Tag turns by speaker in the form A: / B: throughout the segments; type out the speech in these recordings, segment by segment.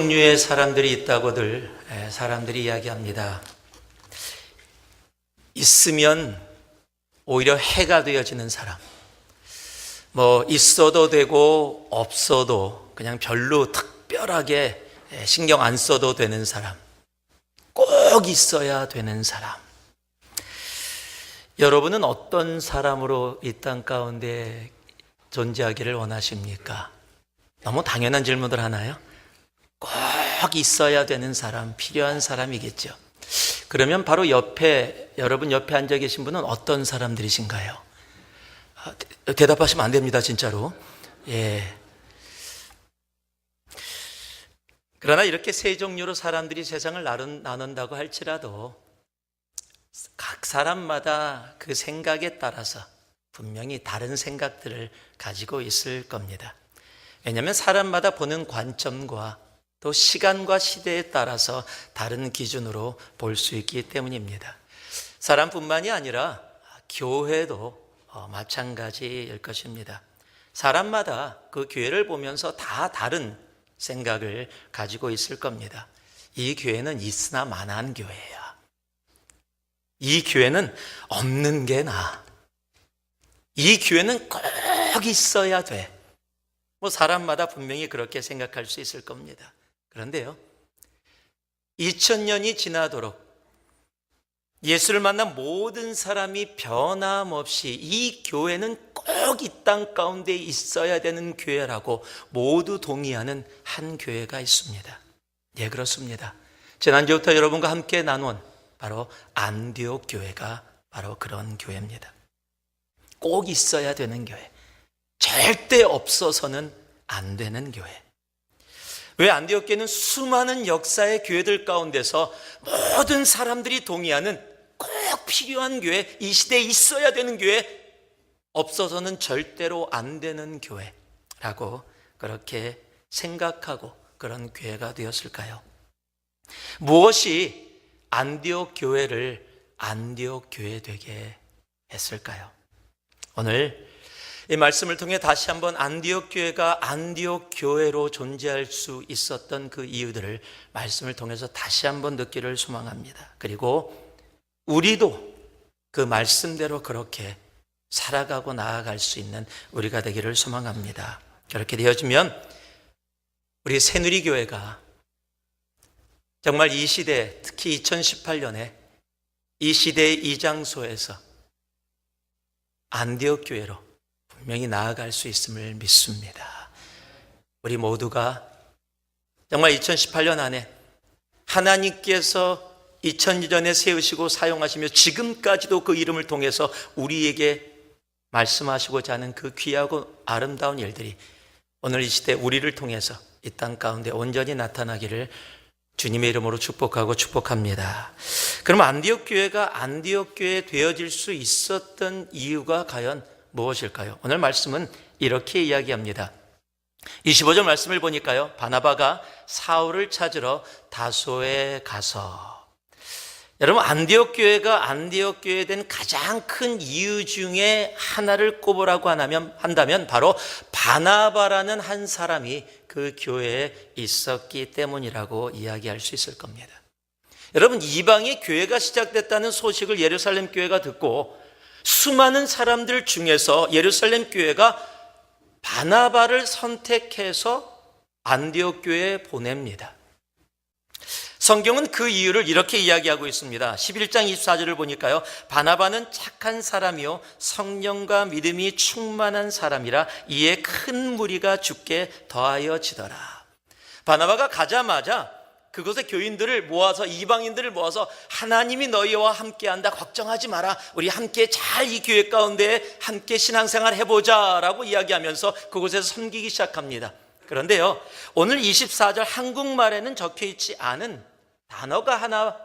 A: 종류의 사람들이 있다고들 사람들이 이야기합니다. 있으면 오히려 해가 되어지는 사람, 있어도 되고 없어도 그냥 별로 특별하게 신경 안 써도 되는 사람, 꼭 있어야 되는 사람. 여러분은 어떤 사람으로 이 땅 가운데 존재하기를 원하십니까? 너무 당연한 질문을 하나요? 꼭 있어야 되는 사람, 필요한 사람이겠죠. 그러면 바로 여러분 옆에 앉아 계신 분은 어떤 사람들이신가요? 대답하시면 안 됩니다, 진짜로. 예. 그러나 이렇게 세 종류로 사람들이 세상을 나눈다고 할지라도 각 사람마다 그 생각에 따라서 분명히 다른 생각들을 가지고 있을 겁니다. 왜냐하면 사람마다 보는 관점과 또 시간과 시대에 따라서 다른 기준으로 볼 수 있기 때문입니다. 사람뿐만이 아니라 교회도 마찬가지일 것입니다. 사람마다 그 교회를 보면서 다 다른 생각을 가지고 있을 겁니다. 이 교회는 있으나 마나한 교회야. 이 교회는 없는 게 나아. 이 교회는 꼭 있어야 돼. 사람마다 분명히 그렇게 생각할 수 있을 겁니다. 그런데요, 2000년이 지나도록 예수를 만난 모든 사람이 변함없이 이 교회는 꼭 이 땅 가운데 있어야 되는 교회라고 모두 동의하는 한 교회가 있습니다. 예, 그렇습니다. 지난주부터 여러분과 함께 나눈 바로 안디옥 교회가 바로 그런 교회입니다. 꼭 있어야 되는 교회, 절대 없어서는 안 되는 교회. 왜 안디옥 교회는 수많은 역사의 교회들 가운데서 모든 사람들이 동의하는 꼭 필요한 교회, 이 시대에 있어야 되는 교회, 없어서는 절대로 안 되는 교회라고 그렇게 생각하고 그런 교회가 되었을까요? 무엇이 안디옥 교회를 안디옥 교회 되게 했을까요? 오늘 이 말씀을 통해 다시 한번 안디옥 교회가 안디옥 교회로 존재할 수 있었던 그 이유들을 말씀을 통해서 다시 한번 듣기를 소망합니다. 그리고 우리도 그 말씀대로 그렇게 살아가고 나아갈 수 있는 우리가 되기를 소망합니다. 그렇게 되어지면 우리 새누리교회가 정말 이 시대, 특히 2018년에 이 시대의 이 장소에서 안디옥 교회로 분명히 나아갈 수 있음을 믿습니다. 우리 모두가 정말 2018년 안에 하나님께서 2000년 전에 세우시고 사용하시며 지금까지도 그 이름을 통해서 우리에게 말씀하시고자 하는 그 귀하고 아름다운 일들이 오늘 이 시대 우리를 통해서 이 땅 가운데 온전히 나타나기를 주님의 이름으로 축복합니다. 그럼 안디옥 교회가 안디옥 교회 되어질 수 있었던 이유가 과연 무엇일까요? 오늘 말씀은 이렇게 이야기합니다. 25절 말씀을 보니까요, 바나바가 사울을 찾으러 다소에 가서, 여러분, 안디옥 교회가 안디옥 교회에 된 가장 큰 이유 중에 하나를 꼽으라고 한다면 바로 바나바라는 한 사람이 그 교회에 있었기 때문이라고 이야기할 수 있을 겁니다. 여러분, 이방의 교회가 시작됐다는 소식을 예루살렘 교회가 듣고 수많은 사람들 중에서 예루살렘 교회가 바나바를 선택해서 안디옥 교회에 보냅니다. 성경은 그 이유를 이렇게 이야기하고 있습니다. 11장 24절을 보니까요, 바나바는 착한 사람이요 성령과 믿음이 충만한 사람이라 이에 큰 무리가 죽게 더하여지더라. 바나바가 가자마자 그곳의 교인들을 모아서, 이방인들을 모아서 하나님이 너희와 함께한다, 걱정하지 마라, 우리 함께 잘 이 교회 가운데 함께 신앙생활 해보자 라고 이야기하면서 그곳에서 섬기기 시작합니다. 그런데요, 오늘 24절 한국말에는 적혀있지 않은 단어가 하나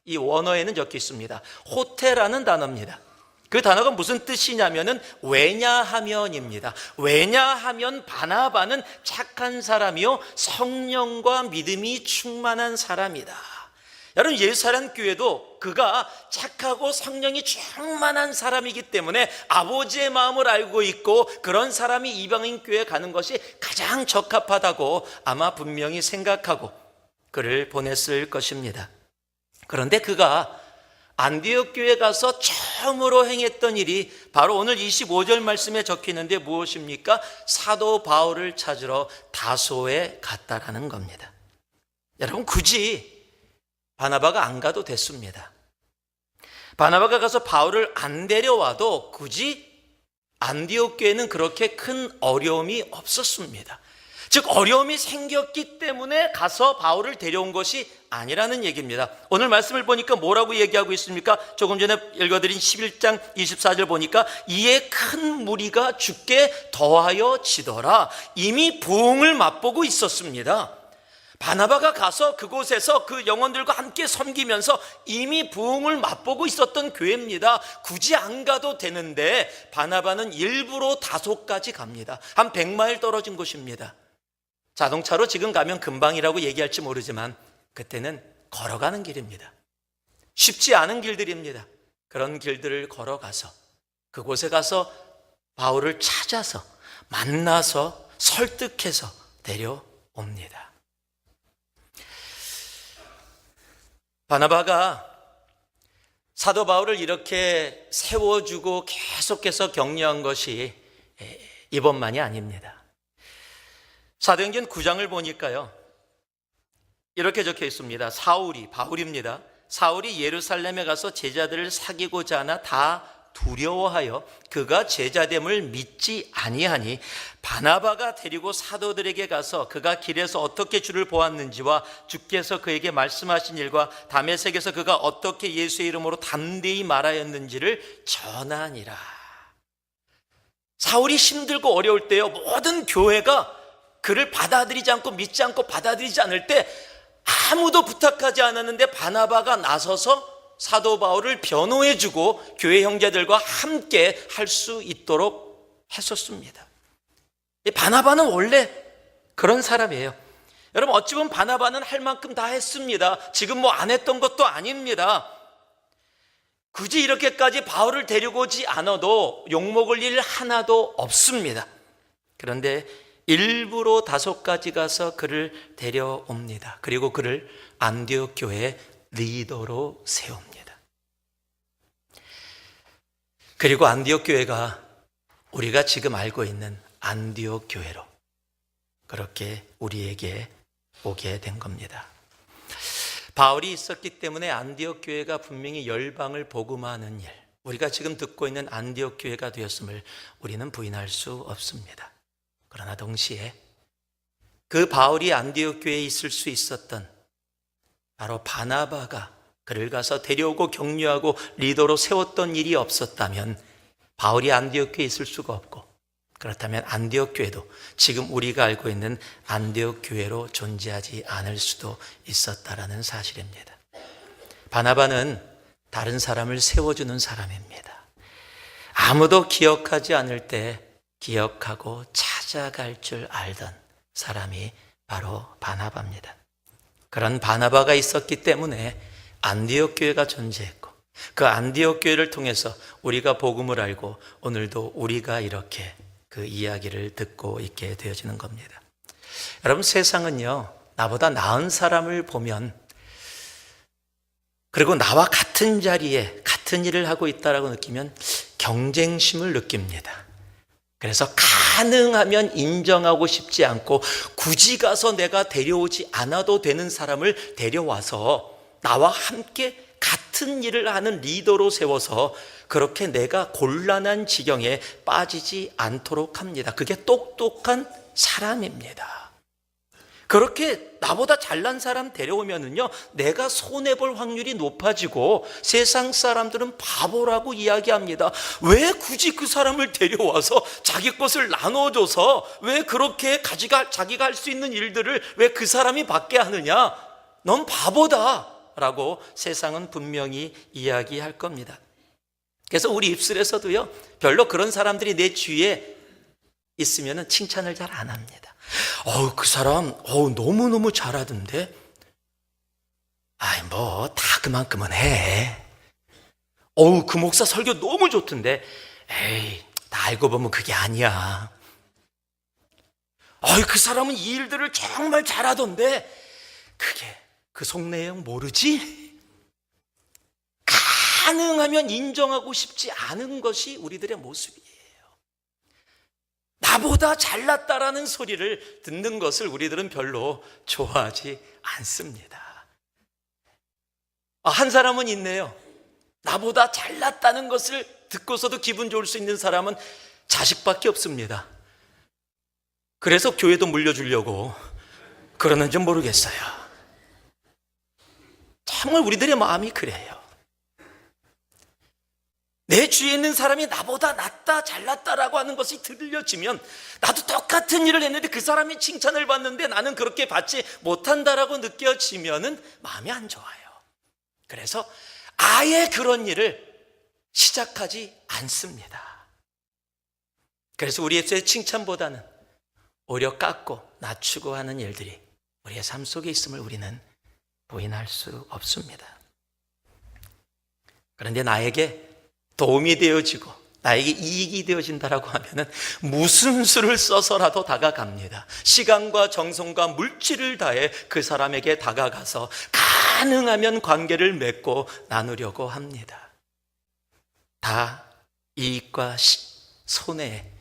A: 이 원어에는 적혀 있습니다. 호테라는 단어입니다. 그 단어가 무슨 뜻이냐면은 왜냐하면입니다. 왜냐하면 바나바는 착한 사람이요 성령과 믿음이 충만한 사람이다. 여러분, 예루살렘 교회도 그가 착하고 성령이 충만한 사람이기 때문에 아버지의 마음을 알고 있고 그런 사람이 이방인 교회에 가는 것이 가장 적합하다고 아마 분명히 생각하고 그를 보냈을 것입니다. 그런데 그가 안디옥 교회에 가서 처음으로 행했던 일이 바로 오늘 25절 말씀에 적혀 있는데 무엇입니까? 사도 바울을 찾으러 다소에 갔다라는 겁니다. 여러분, 굳이 바나바가 안 가도 됐습니다. 바나바가 가서 바울을 안 데려와도 굳이 안디옥 교회는 그렇게 큰 어려움이 없었습니다. 즉 어려움이 생겼기 때문에 가서 바울을 데려온 것이 아니라는 얘기입니다. 오늘 말씀을 보니까 뭐라고 얘기하고 있습니까? 조금 전에 읽어드린 11장 24절 보니까 이에 큰 무리가 주께 더하여 지더라. 이미 부흥을 맛보고 있었습니다. 바나바가 가서 그곳에서 그 영혼들과 함께 섬기면서 이미 부흥을 맛보고 있었던 교회입니다. 굳이 안 가도 되는데 바나바는 일부러 다소까지 갑니다. 한 100마일 떨어진 곳입니다. 자동차로 지금 가면 금방이라고 얘기할지 모르지만 그때는 걸어가는 길입니다. 쉽지 않은 길들입니다. 그런 길들을 걸어가서 그곳에 가서 바울을 찾아서 만나서 설득해서 데려옵니다. 바나바가 사도 바울을 이렇게 세워주고 계속해서 격려한 것이 이번만이 아닙니다. 사도행전 9장을 보니까요, 이렇게 적혀 있습니다. 바울입니다. 사울이 예루살렘에 가서 제자들을 사귀고자 하나 다 두려워하여 그가 제자됨을 믿지 아니하니 바나바가 데리고 사도들에게 가서 그가 길에서 어떻게 주를 보았는지와 주께서 그에게 말씀하신 일과 다메섹에서 그가 어떻게 예수의 이름으로 담대히 말하였는지를 전하니라. 사울이 힘들고 어려울 때요, 모든 교회가 그를 받아들이지 않고 믿지 않고 받아들이지 않을 때 아무도 부탁하지 않았는데 바나바가 나서서 사도 바울을 변호해주고 교회 형제들과 함께 할 수 있도록 했었습니다. 바나바는 원래 그런 사람이에요. 여러분, 어찌 보면 바나바는 할 만큼 다 했습니다. 지금 뭐 안 했던 것도 아닙니다. 굳이 이렇게까지 바울을 데리고 오지 않아도 욕먹을 일 하나도 없습니다. 그런데 일부러 다소까지 가서 그를 데려옵니다. 그리고 그를 안디옥 교회의 리더로 세웁니다. 그리고 안디옥 교회가 우리가 지금 알고 있는 안디옥 교회로 그렇게 우리에게 오게 된 겁니다. 바울이 있었기 때문에 안디옥 교회가 분명히 열방을 복음화하는 일, 우리가 지금 듣고 있는 안디옥 교회가 되었음을 우리는 부인할 수 없습니다. 그러나 동시에 그 바울이 안디옥 교회에 있을 수 있었던 바로 바나바가 그를 가서 데려오고 격려하고 리더로 세웠던 일이 없었다면 바울이 안디옥 교회에 있을 수가 없고, 그렇다면 안디옥 교회도 지금 우리가 알고 있는 안디옥 교회로 존재하지 않을 수도 있었다라는 사실입니다. 바나바는 다른 사람을 세워주는 사람입니다. 아무도 기억하지 않을 때 기억하고 찾아갈 줄 알던 사람이 바로 바나바입니다. 그런 바나바가 있었기 때문에 안디옥 교회가 존재했고, 그 안디옥 교회를 통해서 우리가 복음을 알고 오늘도 우리가 이렇게 그 이야기를 듣고 있게 되어지는 겁니다. 여러분, 세상은요, 나보다 나은 사람을 보면, 그리고 나와 같은 자리에 같은 일을 하고 있다라고 느끼면 경쟁심을 느낍니다. 그래서 가능하면 인정하고 싶지 않고 굳이 가서 내가 데려오지 않아도 되는 사람을 데려와서 나와 함께 같은 일을 하는 리더로 세워서 그렇게 내가 곤란한 지경에 빠지지 않도록 합니다. 그게 똑똑한 사람입니다. 그렇게 나보다 잘난 사람 데려오면은요, 내가 손해볼 확률이 높아지고 세상 사람들은 바보라고 이야기합니다. 왜 굳이 그 사람을 데려와서 자기 것을 나눠줘서 왜 그렇게 자기가 할 수 있는 일들을 왜 그 사람이 받게 하느냐? 넌 바보다 라고 세상은 분명히 이야기할 겁니다. 그래서 우리 입술에서도요, 별로 그런 사람들이 내 주위에 있으면 칭찬을 잘 안 합니다. 그 사람 너무너무 잘하던데, 뭐 다 그만큼은 해. 그 목사 설교 너무 좋던데, 나 알고 보면 그게 아니야. 그 사람은 이 일들을 정말 잘하던데, 그게 그 속내용 모르지? 가능하면 인정하고 싶지 않은 것이 우리들의 모습이에요. 나보다 잘났다라는 소리를 듣는 것을 우리들은 별로 좋아하지 않습니다. 한 사람은 있네요. 나보다 잘났다는 것을 듣고서도 기분 좋을 수 있는 사람은 자식밖에 없습니다. 그래서 교회도 물려주려고 그러는지 모르겠어요. 정말 우리들의 마음이 그래요. 내 주위에 있는 사람이 나보다 낫다, 잘났다라고 하는 것이 들려지면 나도 똑같은 일을 했는데 그 사람이 칭찬을 받는데 나는 그렇게 받지 못한다라고 느껴지면은 마음이 안 좋아요. 그래서 아예 그런 일을 시작하지 않습니다. 그래서 우리의 칭찬보다는 오히려 깎고 낮추고 하는 일들이 우리의 삶 속에 있음을 우리는 부인할 수 없습니다. 그런데 나에게 도움이 되어지고 나에게 이익이 되어진다라고 하면은 무슨 수를 써서라도 다가갑니다. 시간과 정성과 물질을 다해 그 사람에게 다가가서 가능하면 관계를 맺고 나누려고 합니다. 다 이익과 손해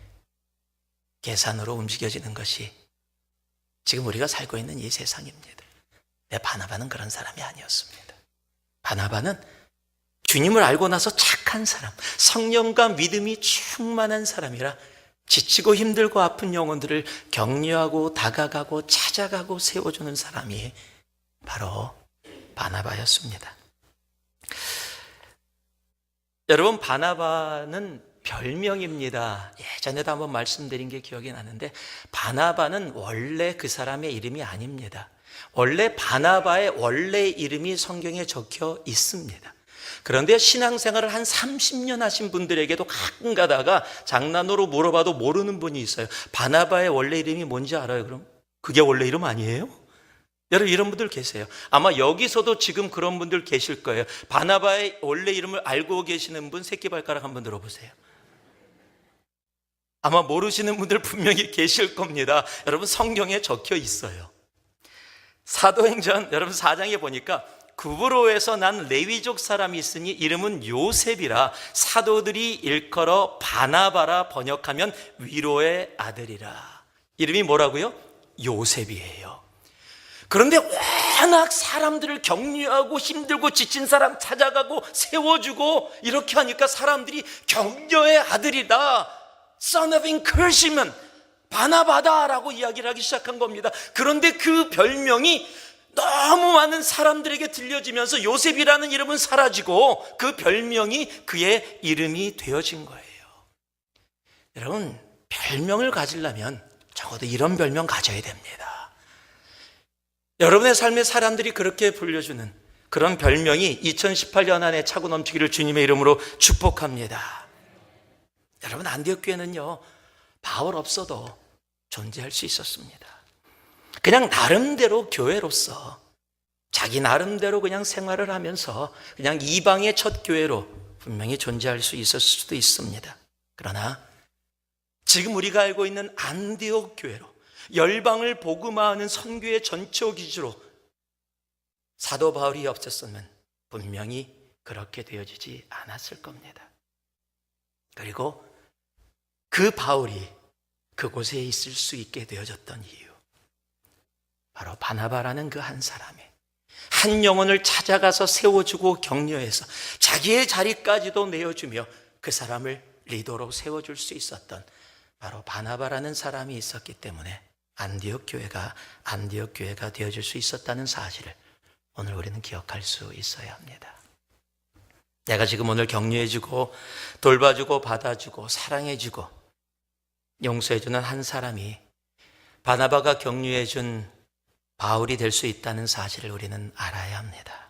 A: 계산으로 움직여지는 것이 지금 우리가 살고 있는 이 세상입니다. 바나바는 그런 사람이 아니었습니다. 바나바는 주님을 알고 나서 착한 사람, 성령과 믿음이 충만한 사람이라 지치고 힘들고 아픈 영혼들을 격려하고 다가가고 찾아가고 세워주는 사람이 바로 바나바였습니다. 여러분, 바나바는 별명입니다. 예전에도 한번 말씀드린 게 기억이 나는데 바나바는 원래 그 사람의 이름이 아닙니다. 원래 바나바의 원래 이름이 성경에 적혀 있습니다. 그런데 신앙생활을 한 30년 하신 분들에게도 가끔 가다가 장난으로 물어봐도 모르는 분이 있어요. 바나바의 원래 이름이 뭔지 알아요? 그럼 그게 원래 이름 아니에요? 여러분, 이런 분들 계세요. 아마 여기서도 지금 그런 분들 계실 거예요. 바나바의 원래 이름을 알고 계시는 분 새끼발가락 한번 들어보세요. 아마 모르시는 분들 분명히 계실 겁니다. 여러분, 성경에 적혀 있어요. 사도행전 여러분 4장에 보니까 구브로에서 난 레위족 사람이 있으니 이름은 요셉이라 사도들이 일컬어 바나바라 번역하면 위로의 아들이라. 이름이 뭐라고요? 요셉이에요. 그런데 워낙 사람들을 격려하고 힘들고 지친 사람 찾아가고 세워주고 이렇게 하니까 사람들이 격려의 아들이다, son of encouragement, 바나바다라고 이야기를 하기 시작한 겁니다. 그런데 그 별명이 너무 많은 사람들에게 들려지면서 요셉이라는 이름은 사라지고 그 별명이 그의 이름이 되어진 거예요. 여러분, 별명을 가지려면 적어도 이런 별명 가져야 됩니다. 여러분의 삶에 사람들이 그렇게 불려주는 그런 별명이 2018년 안에 차고 넘치기를 주님의 이름으로 축복합니다. 여러분, 안디옥 교회는요, 바울 없어도 존재할 수 있었습니다. 그냥 나름대로 교회로서 자기 나름대로 그냥 생활을 하면서 그냥 이방의 첫 교회로 분명히 존재할 수 있었을 수도 있습니다. 그러나 지금 우리가 알고 있는 안디옥 교회로 열방을 복음화하는 선교의 전초 기주로 사도 바울이 없었으면 분명히 그렇게 되어지지 않았을 겁니다. 그리고 그 바울이 그곳에 있을 수 있게 되어졌던 이유, 바로 바나바라는 그 한 사람의 한 영혼을 찾아가서 세워주고 격려해서 자기의 자리까지도 내어주며 그 사람을 리더로 세워줄 수 있었던 바로 바나바라는 사람이 있었기 때문에 안디옥 교회가 되어줄 수 있었다는 사실을 오늘 우리는 기억할 수 있어야 합니다. 내가 지금 오늘 격려해주고 돌봐주고 받아주고 사랑해주고 용서해주는 한 사람이 바나바가 격려해준 바울이 될 수 있다는 사실을 우리는 알아야 합니다.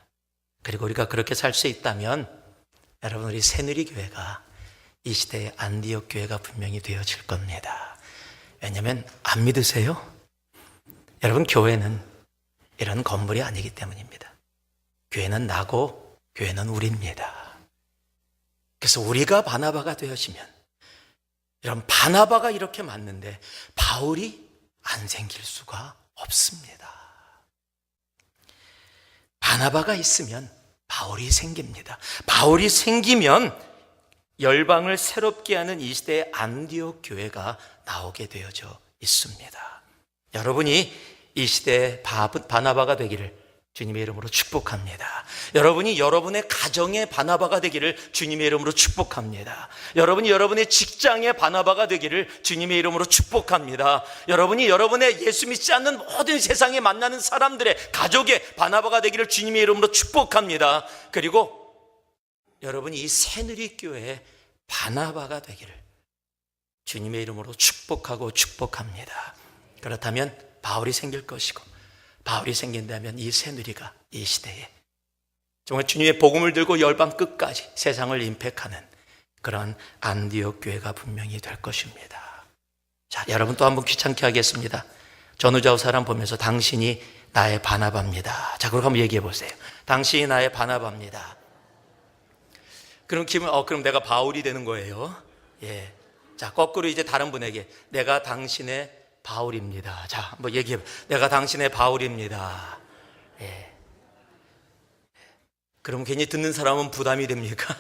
A: 그리고 우리가 그렇게 살 수 있다면 여러분, 우리 새누리교회가 이 시대의 안디옥 교회가 분명히 되어질 겁니다. 왜냐하면 안 믿으세요? 여러분, 교회는 이런 건물이 아니기 때문입니다. 교회는 나고 교회는 우리입니다. 그래서 우리가 바나바가 되어지면, 여러분, 바나바가 이렇게 맞는데 바울이 안 생길 수가 없습니다. 바나바가 있으면 바울이 생깁니다. 바울이 생기면 열방을 새롭게 하는 이 시대의 안디옥 교회가 나오게 되어져 있습니다. 여러분이 이 시대의 바나바가 되기를 주님의 이름으로 축복합니다. 여러분이 여러분의 가정의 바나바가 되기를 주님의 이름으로 축복합니다. 여러분이 여러분의 직장의 바나바가 되기를 주님의 이름으로 축복합니다. 여러분이 여러분의 예수 믿지 않는 모든 세상에 만나는 사람들의 가족의 바나바가 되기를 주님의 이름으로 축복합니다. 그리고 여러분이 이 새누리교회의 바나바가 되기를 주님의 이름으로 축복하고 축복합니다. 그렇다면 바울이 생길 것이고, 바울이 생긴다면 이 새누리가 이 시대에 정말 주님의 복음을 들고 열방 끝까지 세상을 임팩하는 그런 안디옥 교회가 분명히 될 것입니다. 자, 여러분 또 한번 귀찮게 하겠습니다. 전후좌우 사람 보면서 당신이 나의 바나바입니다. 자, 그럼 한번 얘기해 보세요. 당신이 나의 바나바입니다. 그럼 그럼 내가 바울이 되는 거예요. 예. 자, 거꾸로 이제 다른 분에게 내가 당신의 바울입니다. 자, 한번 얘기해. 내가 당신의 바울입니다. 예. 그럼 괜히 듣는 사람은 부담이 됩니까?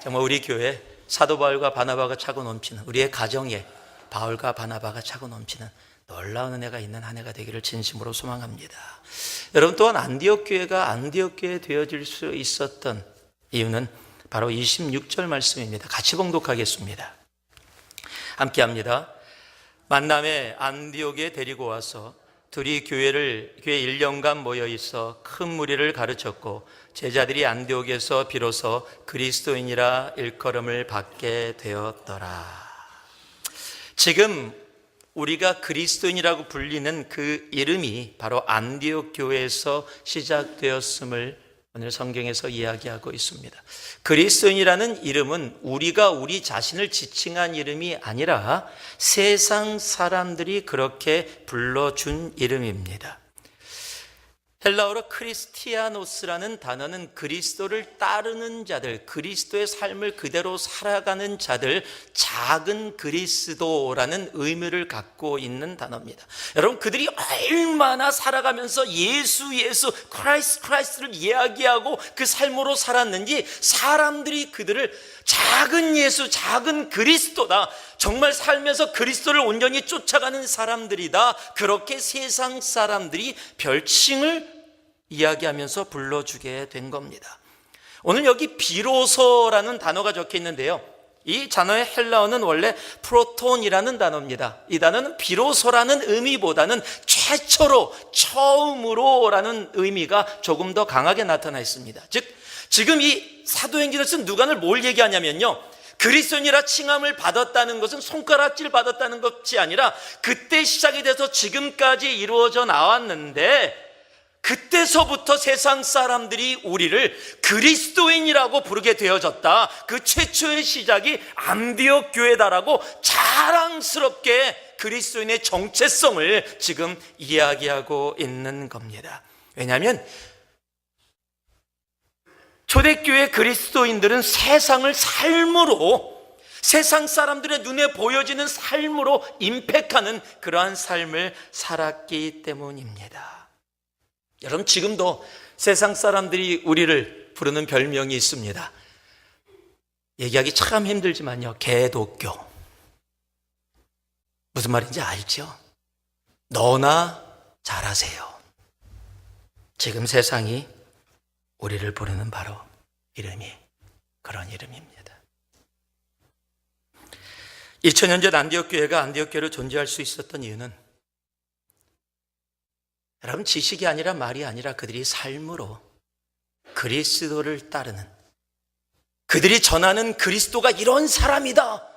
A: 정말 우리 교회 사도 바울과 바나바가 차고 넘치는, 우리의 가정에 바울과 바나바가 차고 넘치는 놀라운 은혜가 있는 한 해가 되기를 진심으로 소망합니다. 여러분, 또한 안디옥 교회가 안디옥 교회 되어질 수 있었던 이유는 바로 26절 말씀입니다. 같이 봉독하겠습니다. 함께 합니다. 만남에 안디옥에 데리고 와서 둘이 교회 1년간 모여 있어 큰 무리를 가르쳤고, 제자들이 안디옥에서 비로소 그리스도인이라 일컬음을 받게 되었더라. 지금 우리가 그리스도인이라고 불리는 그 이름이 바로 안디옥 교회에서 시작되었음을 오늘 성경에서 이야기하고 있습니다. 그리스도인이라는 이름은 우리가 우리 자신을 지칭한 이름이 아니라 세상 사람들이 그렇게 불러준 이름입니다. 헬라어로 크리스티아노스라는 단어는 그리스도를 따르는 자들, 그리스도의 삶을 그대로 살아가는 자들, 작은 그리스도라는 의미를 갖고 있는 단어입니다. 여러분, 그들이 얼마나 살아가면서 예수 크라이스트를 이야기하고 그 삶으로 살았는지 사람들이 그들을 작은 예수, 작은 그리스도다, 정말 살면서 그리스도를 온전히 쫓아가는 사람들이다, 그렇게 세상 사람들이 별칭을 이야기하면서 불러주게 된 겁니다. 오늘 여기 비로소라는 단어가 적혀 있는데요, 이 단어의 헬라어는 원래 프로톤이라는 단어입니다. 이 단어는 비로소라는 의미보다는 최초로, 처음으로라는 의미가 조금 더 강하게 나타나 있습니다. 즉, 지금 이 사도행전을 쓴 누가는 뭘 얘기하냐면요, 그리스도인이라 칭함을 받았다는 것은 손가락질 받았다는 것이 아니라 그때 시작이 돼서 지금까지 이루어져 나왔는데, 그때서부터 세상 사람들이 우리를 그리스도인이라고 부르게 되어졌다. 그 최초의 시작이 안디옥 교회다라고 자랑스럽게 그리스도인의 정체성을 지금 이야기하고 있는 겁니다. 왜냐하면 초대교회 그리스도인들은 세상을 삶으로, 세상 사람들의 눈에 보여지는 삶으로 임팩하는 그러한 삶을 살았기 때문입니다. 여러분, 지금도 세상 사람들이 우리를 부르는 별명이 있습니다. 얘기하기 참 힘들지만요, 개독교. 무슨 말인지 알죠? 너나 잘하세요. 지금 세상이 우리를 부르는 바로 이름이 그런 이름입니다. 2000년 전 안디옥 교회가 안디옥 교회로 존재할 수 있었던 이유는 여러분, 지식이 아니라 말이 아니라 그들이 삶으로 그리스도를 따르는, 그들이 전하는 그리스도가 이런 사람이다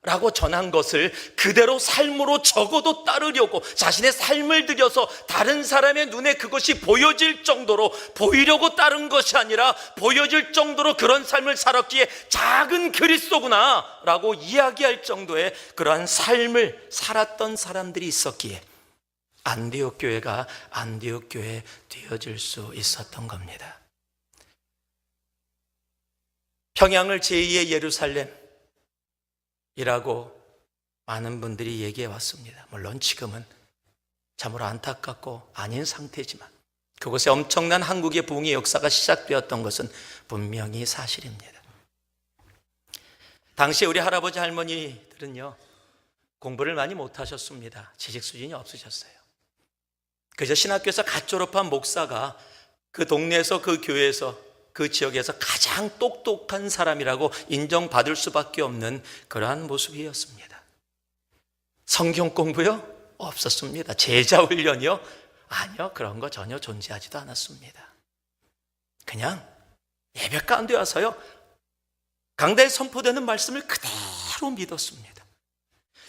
A: 라고 전한 것을 그대로 삶으로 적어도 따르려고 자신의 삶을 들여서 다른 사람의 눈에 그것이 보여질 정도로, 보이려고 따른 것이 아니라 보여질 정도로 그런 삶을 살았기에 작은 그리스도구나 라고 이야기할 정도의 그러한 삶을 살았던 사람들이 있었기에 안디옥 교회가 안디옥 교회 되어질 수 있었던 겁니다. 평양을 제2의 예루살렘이라고 많은 분들이 얘기해 왔습니다. 물론 지금은 참으로 안타깝고 아닌 상태지만 그곳에 엄청난 한국의 부흥의 역사가 시작되었던 것은 분명히 사실입니다. 당시에 우리 할아버지 할머니들은요, 공부를 많이 못하셨습니다. 지식 수준이 없으셨어요. 그저 신학교에서 갓 졸업한 목사가 그 동네에서, 그 교회에서, 그 지역에서 가장 똑똑한 사람이라고 인정받을 수밖에 없는 그러한 모습이었습니다. 성경 공부요? 없었습니다. 제자 훈련이요? 아니요, 그런 거 전혀 존재하지도 않았습니다. 그냥 예배 가운데 와서요, 강단에 선포되는 말씀을 그대로 믿었습니다.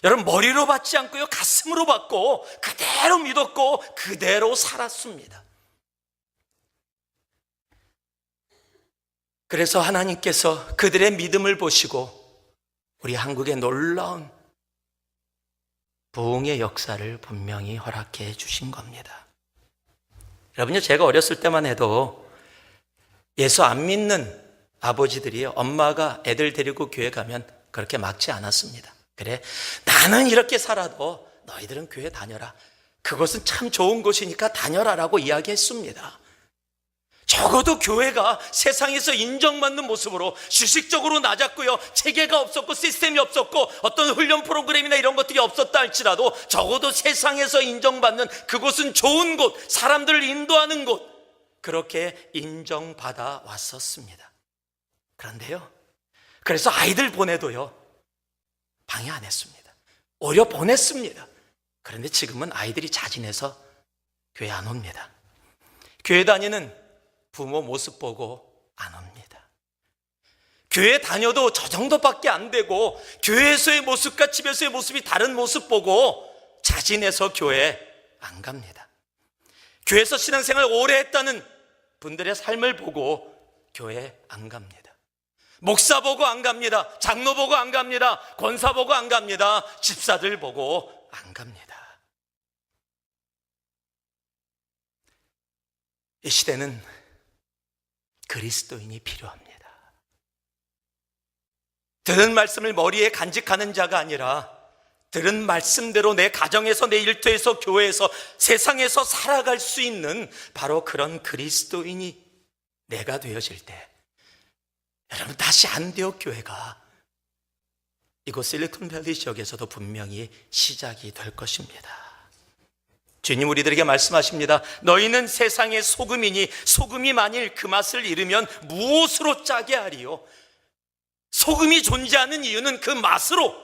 A: 여러분, 머리로 받지 않고요, 가슴으로 받고 그대로 믿었고 그대로 살았습니다. 그래서 하나님께서 그들의 믿음을 보시고 우리 한국의 놀라운 부흥의 역사를 분명히 허락해 주신 겁니다. 여러분요, 제가 어렸을 때만 해도 예수 안 믿는 아버지들이 엄마가 애들 데리고 교회 가면 그렇게 막지 않았습니다. 그래, 나는 이렇게 살아도 너희들은 교회 다녀라. 그것은 참 좋은 곳이니까 다녀라라고 이야기했습니다. 적어도 교회가 세상에서 인정받는 모습으로 주식적으로 낮았고요, 체계가 없었고 시스템이 없었고 어떤 훈련 프로그램이나 이런 것들이 없었다 할지라도 적어도 세상에서 인정받는 그곳은 좋은 곳, 사람들을 인도하는 곳, 그렇게 인정받아 왔었습니다. 그런데요, 그래서 아이들 보내도요, 방해 안 했습니다. 오히려 보냈습니다. 그런데 지금은 아이들이 자진해서 교회 안 옵니다. 교회 다니는 부모 모습 보고 안 옵니다. 교회 다녀도 저 정도밖에 안 되고 교회에서의 모습과 집에서의 모습이 다른 모습 보고 자진해서 교회 안 갑니다. 교회에서 신앙생활 오래 했다는 분들의 삶을 보고 교회 안 갑니다. 목사 보고 안 갑니다. 장로 보고 안 갑니다. 권사 보고 안 갑니다. 집사들 보고 안 갑니다. 이 시대는 그리스도인이 필요합니다. 들은 말씀을 머리에 간직하는 자가 아니라 들은 말씀대로 내 가정에서, 내 일터에서, 교회에서, 세상에서 살아갈 수 있는 바로 그런 그리스도인이 내가 되어질 때, 여러분, 다시 안디옥 교회가 이곳 실리콘밸리 지역에서도 분명히 시작이 될 것입니다. 주님 우리들에게 말씀하십니다. 너희는 세상의 소금이니 소금이 만일 그 맛을 잃으면 무엇으로 짜게 하리요? 소금이 존재하는 이유는 그 맛으로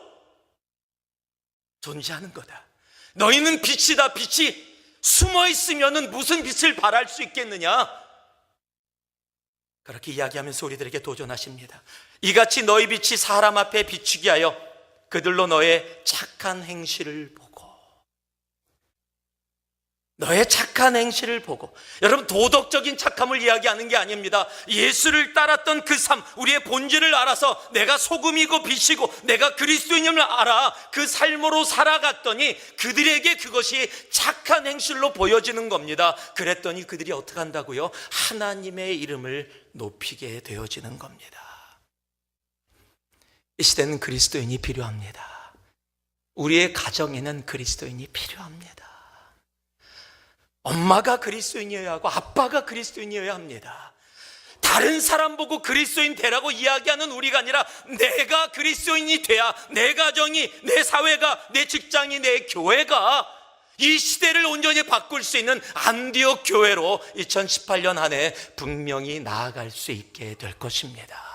A: 존재하는 거다. 너희는 빛이다. 빛이 숨어 있으면 무슨 빛을 발할 수 있겠느냐? 그렇게 이야기하면서 우리들에게 도전하십니다. 이같이 너희 빛이 사람 앞에 비추게 하여 그들로 너의 착한 행실을 보고, 너의 착한 행실을 보고, 여러분, 도덕적인 착함을 이야기하는 게 아닙니다. 예수를 따랐던 그 삶, 우리의 본질을 알아서 내가 소금이고 빛이고 내가 그리스도인임을 알아 그 삶으로 살아갔더니 그들에게 그것이 착한 행실로 보여지는 겁니다. 그랬더니 그들이 어떻게 한다고요? 하나님의 이름을 높이게 되어지는 겁니다. 이 시대는 그리스도인이 필요합니다. 우리의 가정에는 그리스도인이 필요합니다. 엄마가 그리스도인이어야 하고 아빠가 그리스도인이어야 합니다. 다른 사람 보고 그리스도인 되라고 이야기하는 우리가 아니라 내가 그리스도인이 돼야 내 가정이, 내 사회가, 내 직장이, 내 교회가 이 시대를 온전히 바꿀 수 있는 안디옥 교회로 2018년 한 해 분명히 나아갈 수 있게 될 것입니다.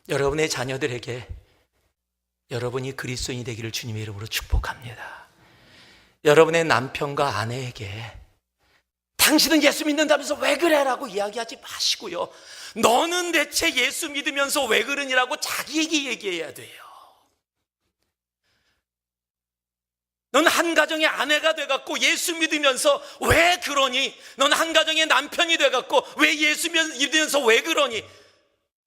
A: 여러분의 자녀들에게 여러분이 그리스도인이 되기를 주님의 이름으로 축복합니다. 여러분의 남편과 아내에게 당신은 예수 믿는다면서 왜 그래라고 이야기하지 마시고요, 너는 대체 예수 믿으면서 왜 그러니라고 자기에게 얘기해야 돼요. 넌 한 가정의 아내가 돼갖고 예수 믿으면서 왜 그러니? 넌 한 가정의 남편이 돼갖고 왜 예수 믿으면서 왜 그러니?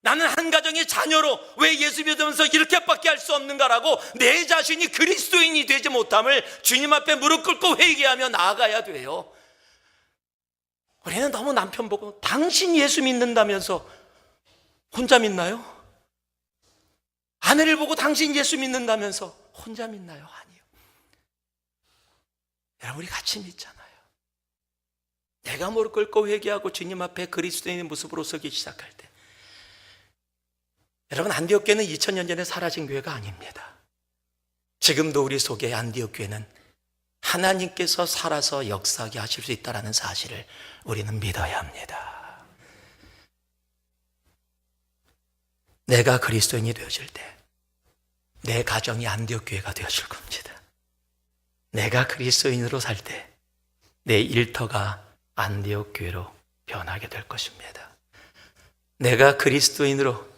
A: 나는 한 가정의 자녀로 왜 예수 믿으면서 이렇게밖에 할 수 없는가라고 내 자신이 그리스도인이 되지 못함을 주님 앞에 무릎 꿇고 회개하며 나아가야 돼요. 우리는 너무 남편 보고 당신 예수 믿는다면서 혼자 믿나요? 아내를 보고 당신 예수 믿는다면서 혼자 믿나요? 아니요. 여러분, 우리 같이 믿잖아요. 내가 무릎 꿇고 회개하고 주님 앞에 그리스도인의 모습으로 서기 시작할 때, 여러분, 안디옥 교회는 2000년 전에 사라진 교회가 아닙니다. 지금도 우리 속에 안디옥 교회는 하나님께서 살아서 역사하게 하실 수 있다는 사실을 우리는 믿어야 합니다. 내가 그리스도인이 되어질 때 내 가정이 안디옥 교회가 되어질 겁니다. 내가 그리스도인으로 살 때 내 일터가 안디옥 교회로 변하게 될 것입니다. 내가 그리스도인으로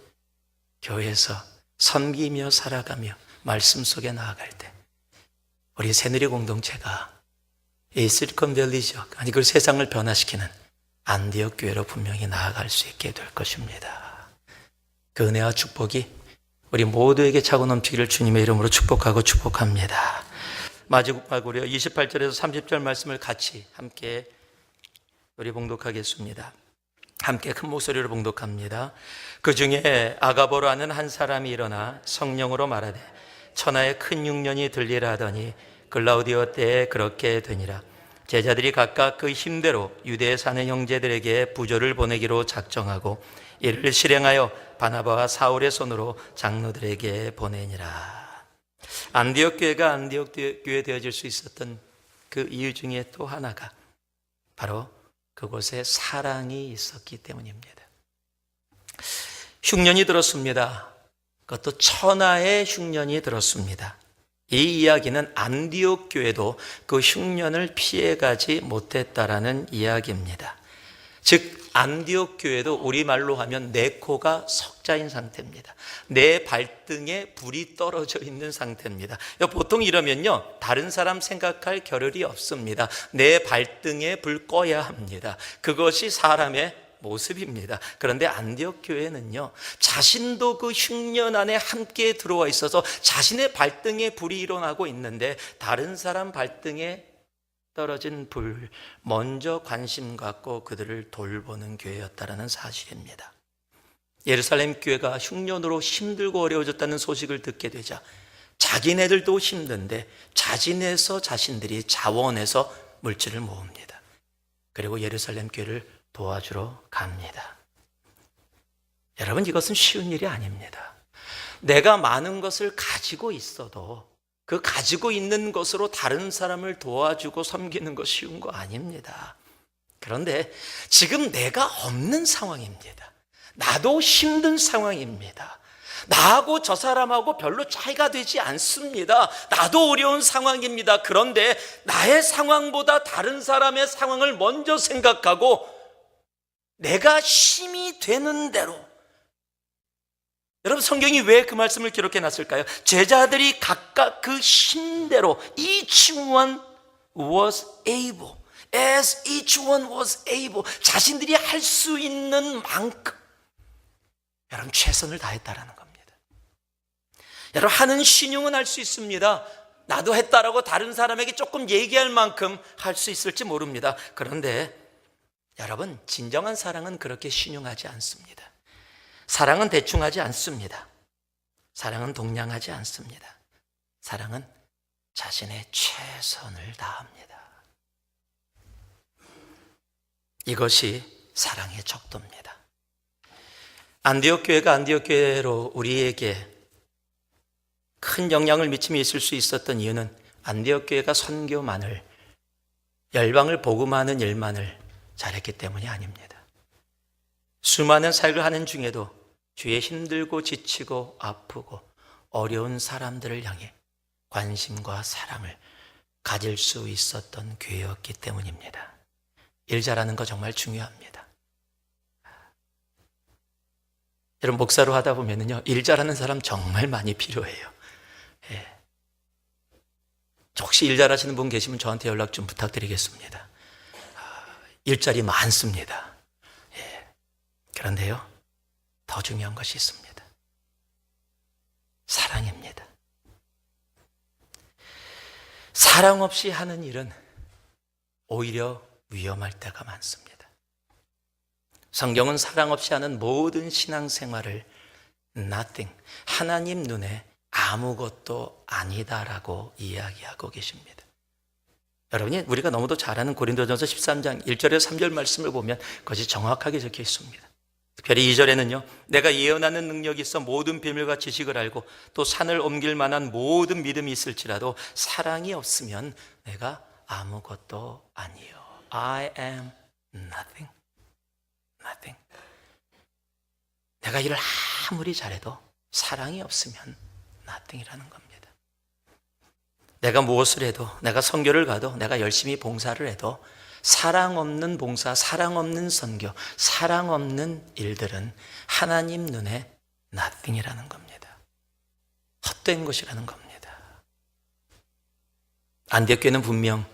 A: 교회에서 섬기며 살아가며 말씀 속에 나아갈 때 우리 새누리 공동체가 이 실리콘밸리 지역, 그 세상을 변화시키는 안디옥 교회로 분명히 나아갈 수 있게 될 것입니다. 그 은혜와 축복이 우리 모두에게 차고 넘치기를 주님의 이름으로 축복하고 축복합니다. 마지막으로 28절에서 30절 말씀을 같이 함께 우리 봉독하겠습니다. 함께 큰 목소리로 봉독합니다. 그 중에 아가보라는 한 사람이 일어나 성령으로 말하되 천하에 큰 흉년이 들리라 하더니 글라우디오 때에 그렇게 되니라. 제자들이 각각 그 힘대로 유대에 사는 형제들에게 부조를 보내기로 작정하고 이를 실행하여 바나바와 사울의 손으로 장로들에게 보내니라. 안디옥 교회가 안디옥 교회 되어질 수 있었던 그 이유 중에 또 하나가 바로 그곳에 사랑이 있었기 때문입니다. 흉년이 들었습니다. 그것도 천하의 흉년이 들었습니다. 이 이야기는 안디옥 교회도 그 흉년을 피해가지 못했다라는 이야기입니다. 즉 안디옥 교회도 우리말로 하면 내 코가 석자인 상태입니다. 내 발등에 불이 떨어져 있는 상태입니다. 보통 이러면요, 다른 사람 생각할 겨를이 없습니다. 내 발등에 불 꺼야 합니다. 그것이 사람의 모습입니다. 그런데 안디옥 교회는요, 자신도 그 흉년 안에 함께 들어와 있어서 자신의 발등에 불이 일어나고 있는데 다른 사람 발등에 떨어진 불 먼저 관심 갖고 그들을 돌보는 교회였다라는 사실입니다. 예루살렘 교회가 흉년으로 힘들고 어려워졌다는 소식을 듣게 되자 자기네들도 힘든데 자진해서 자신들이 자원해서 물질을 모읍니다. 그리고 예루살렘 교회를 도와주러 갑니다. 여러분, 이것은 쉬운 일이 아닙니다. 내가 많은 것을 가지고 있어도 그 가지고 있는 것으로 다른 사람을 도와주고 섬기는 거 쉬운 거 아닙니다. 그런데 지금 내가 없는 상황입니다. 나도 힘든 상황입니다. 나하고 저 사람하고 별로 차이가 되지 않습니다. 나도 어려운 상황입니다. 그런데 나의 상황보다 다른 사람의 상황을 먼저 생각하고 내가 힘이 되는 대로, 여러분, 성경이 왜 그 말씀을 기록해 놨을까요? 제자들이 각각 그 힘대로 each one was able, as each one was able, 자신들이 할 수 있는 만큼 여러분 최선을 다했다라는 겁니다. 여러분, 하는 신용은 할 수 있습니다. 나도 했다라고 다른 사람에게 조금 얘기할 만큼 할 수 있을지 모릅니다. 그런데 여러분, 진정한 사랑은 그렇게 신용하지 않습니다. 사랑은 대충 하지 않습니다. 사랑은 동냥하지 않습니다. 사랑은 자신의 최선을 다합니다. 이것이 사랑의 척도입니다. 안디옥 교회가 안디옥 교회로 우리에게 큰 영향을 미침이 있을 수 있었던 이유는 안디옥 교회가 선교만을, 열방을 복음하는 일만을 잘했기 때문이 아닙니다. 수많은 사역을 하는 중에도 주위에 힘들고 지치고 아프고 어려운 사람들을 향해 관심과 사랑을 가질 수 있었던 교회였기 때문입니다. 일 잘하는 거 정말 중요합니다. 여러분, 목사로 하다 보면요, 일 잘하는 사람 정말 많이 필요해요. 예. 혹시 일 잘하시는 분 계시면 저한테 연락 좀 부탁드리겠습니다. 일자리 많습니다. 예. 그런데요, 더 중요한 것이 있습니다. 사랑입니다. 사랑 없이 하는 일은 오히려 위험할 때가 많습니다. 성경은 사랑 없이 하는 모든 신앙생활을 nothing, 하나님 눈에 아무것도 아니다라고 이야기하고 계십니다. 여러분이 우리가 너무도 잘 아는 고린도전서 13장 1절에서 3절 말씀을 보면 그것이 정확하게 적혀 있습니다. 특별히 2절에는요, 내가 예언하는 능력이 있어 모든 비밀과 지식을 알고 또 산을 옮길 만한 모든 믿음이 있을지라도 사랑이 없으면 내가 아무것도 아니요. I am nothing. nothing. 내가 일을 아무리 잘해도 사랑이 없으면 nothing이라는 겁니다. 내가 무엇을 해도, 내가 선교를 가도, 내가 열심히 봉사를 해도 사랑 없는 봉사, 사랑 없는 선교, 사랑 없는 일들은 하나님 눈에 nothing이라는 겁니다. 헛된 것이라는 겁니다. 안디옥 교회는 분명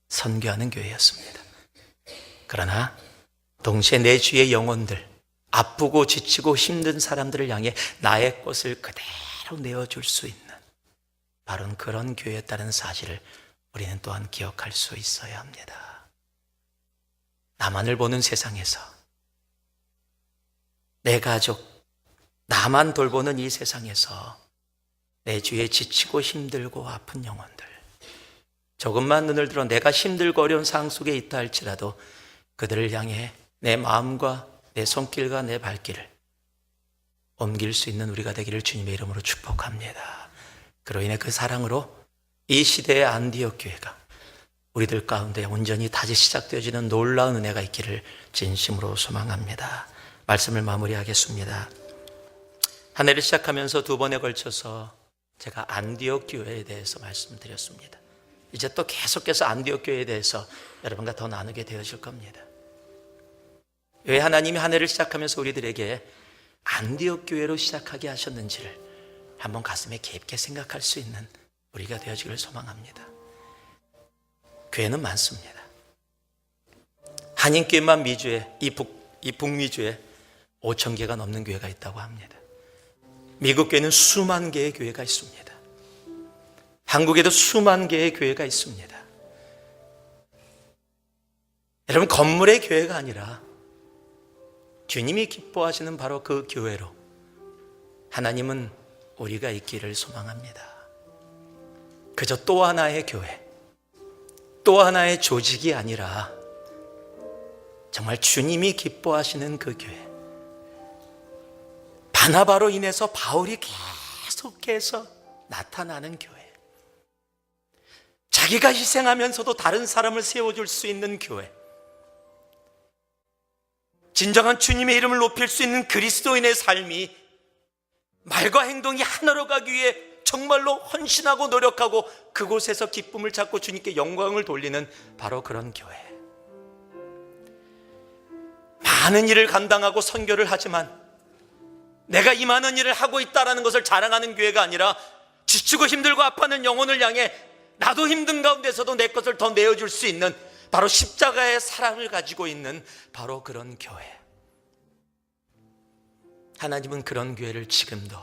A: 선교하는 교회였습니다. 그러나 동시에 내 주위의 영혼들, 아프고 지치고 힘든 사람들을 향해 나의 것을 그대로 내어줄 수 있는 바로 그런 교회였다는 사실을 우리는 또한 기억할 수 있어야 합니다. 나만을 보는 세상에서, 내 가족, 나만 돌보는 이 세상에서 내 주위에 지치고 힘들고 아픈 영혼들, 조금만 눈을 들어 내가 힘들고 어려운 상황 속에 있다 할지라도 그들을 향해 내 마음과 내 손길과 내 발길을 옮길 수 있는 우리가 되기를 주님의 이름으로 축복합니다. 그로 인해 그 사랑으로 이 시대의 안디옥 교회가 우리들 가운데 온전히 다시 시작되어지는 놀라운 은혜가 있기를 진심으로 소망합니다. 말씀을 마무리하겠습니다. 한 해를 시작하면서 두 번에 걸쳐서 제가 안디옥 교회에 대해서 말씀드렸습니다. 이제 또 계속해서 안디옥 교회에 대해서 여러분과 더 나누게 되어질 겁니다. 왜 하나님이 한 해를 시작하면서 우리들에게 안디옥 교회로 시작하게 하셨는지를 한번 가슴에 깊게 생각할 수 있는 우리가 되어지기를 소망합니다. 교회는 많습니다. 한인교회만 미주에, 이 북미주에 5천 개가 넘는 교회가 있다고 합니다. 미국 교회는 수만 개의 교회가 있습니다. 한국에도 수만 개의 교회가 있습니다. 여러분, 건물의 교회가 아니라 주님이 기뻐하시는 바로 그 교회로 하나님은 우리가 있기를 소망합니다. 그저 또 하나의 교회, 또 하나의 조직이 아니라 정말 주님이 기뻐하시는 그 교회, 바나바로 인해서 바울이 계속해서 나타나는 교회, 자기가 희생하면서도 다른 사람을 세워줄 수 있는 교회, 진정한 주님의 이름을 높일 수 있는 그리스도인의 삶이 말과 행동이 하나로 가기 위해 정말로 헌신하고 노력하고 그곳에서 기쁨을 찾고 주님께 영광을 돌리는 바로 그런 교회. 많은 일을 감당하고 선교를 하지만 내가 이 많은 일을 하고 있다는 것을 자랑하는 교회가 아니라 지치고 힘들고 아파하는 영혼을 향해 나도 힘든 가운데서도 내 것을 더 내어줄 수 있는 바로 십자가의 사랑을 가지고 있는 바로 그런 교회. 하나님은 그런 교회를 지금도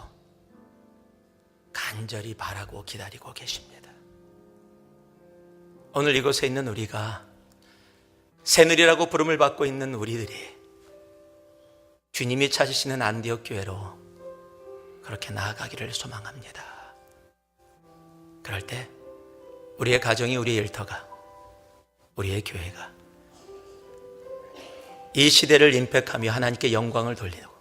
A: 간절히 바라고 기다리고 계십니다. 오늘 이곳에 있는 우리가 새누리라고 부름을 받고 있는 우리들이 주님이 찾으시는 안디옥 교회로 그렇게 나아가기를 소망합니다. 그럴 때 우리의 가정이, 우리의 일터가, 우리의 교회가 이 시대를 임팩하며 하나님께 영광을 돌리고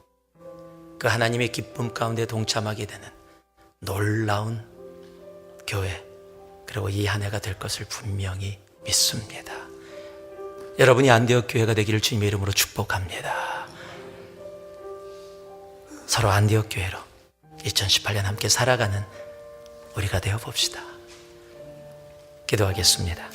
A: 그 하나님의 기쁨 가운데 동참하게 되는 놀라운 교회, 그리고 이 한 해가 될 것을 분명히 믿습니다. 여러분이 안디옥 교회가 되기를 주님의 이름으로 축복합니다. 서로 안디옥 교회로 2018년 함께 살아가는 우리가 되어 봅시다. 기도하겠습니다.